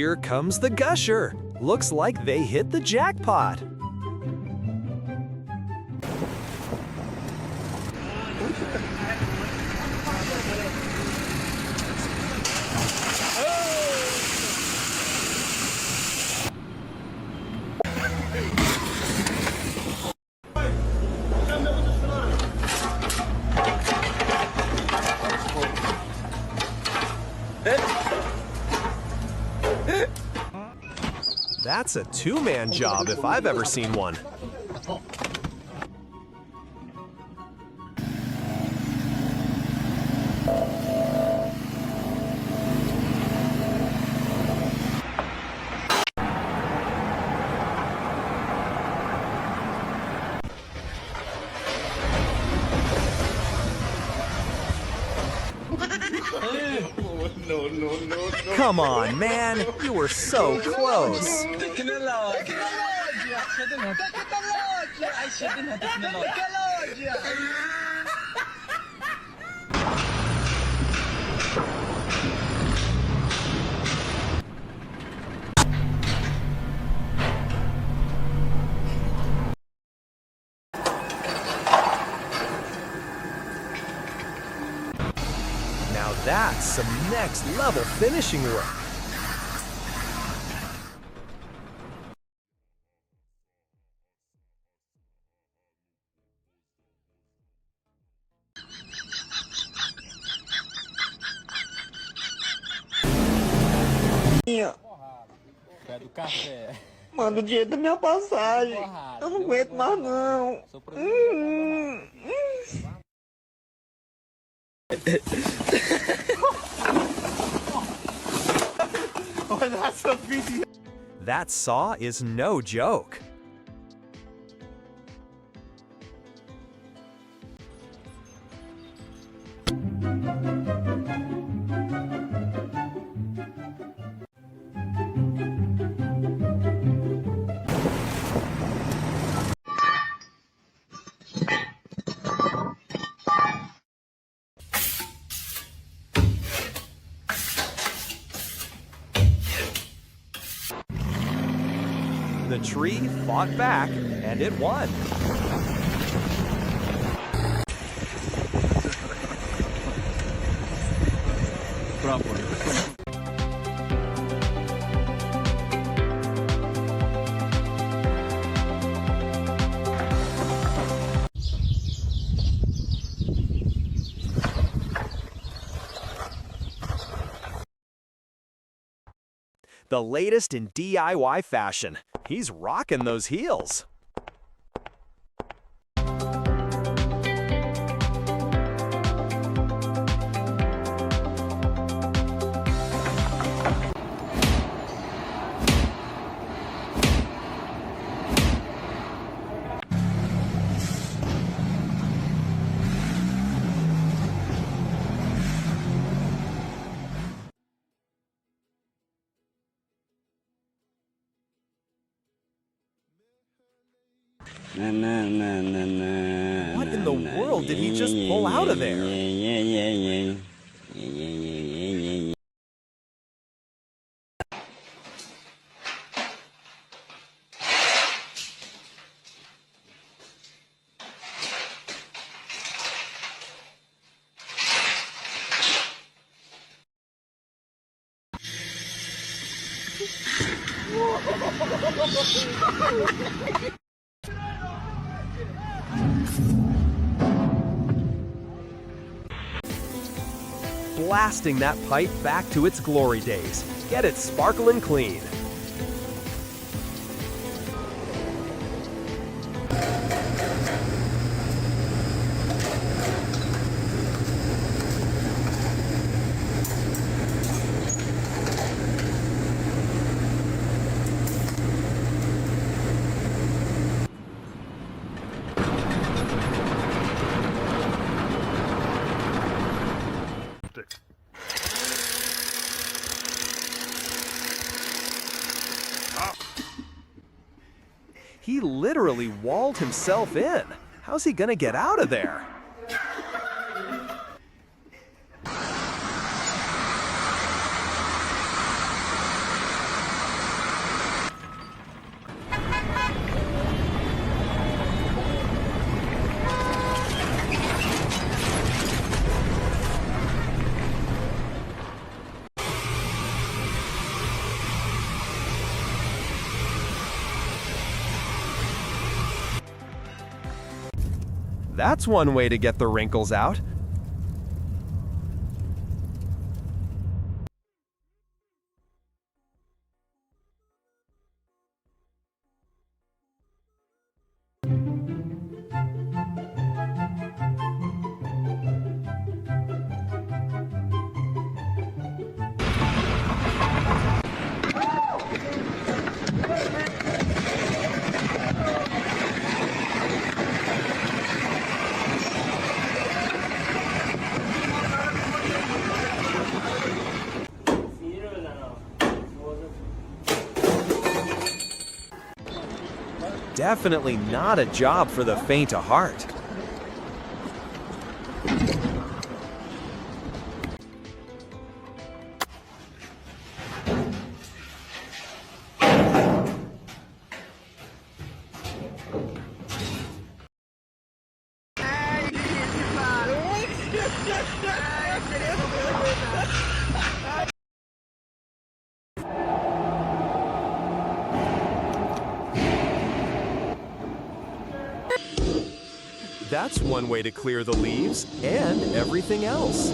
here comes the gusher. Looks like they hit the jackpot. That's a two-man job if I've ever seen one. No. Come on, man. You were so close. Now that's some next level finishing work. É do café. Manda o dinheiro da minha passagem. Eu não aguento mais não. Olha essa vídeo. That saw is no joke. The tree fought back, and it won. The latest in DIY fashion. He's rocking those heels. What in the world did he just pull out of there? Blasting that pipe back to its glory days. Get it sparkling clean. He literally walled himself in. How's he gonna get out of there? that's one way to get the wrinkles out. Definitely not a job for the faint of heart. That's one way to clear the leaves and everything else.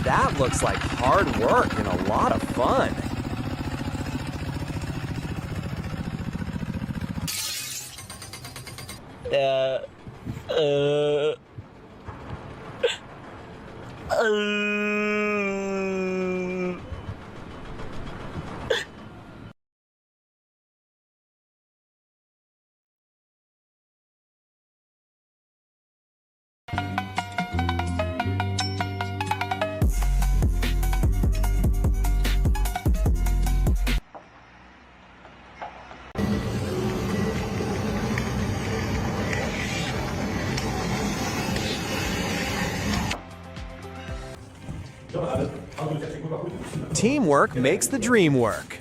That looks like hard work and a lot of fun. Teamwork makes the dream work.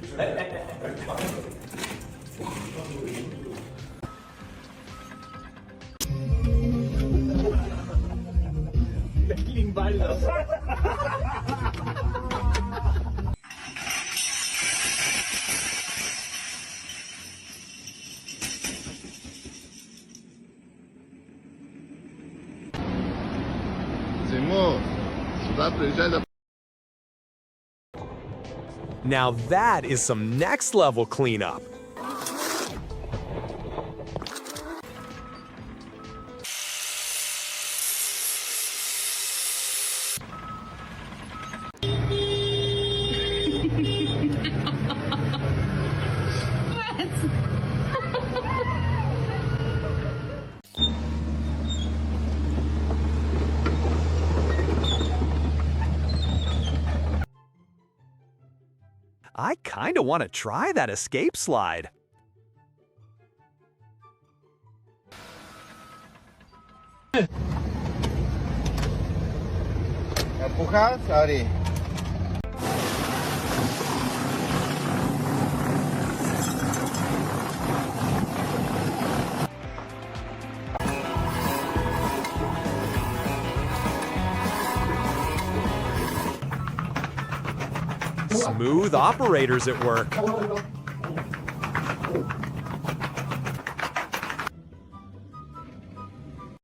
Now that is some next level cleanup. I kinda want to try that escape slide. ¿Empujas? Ari. Smooth operators at work.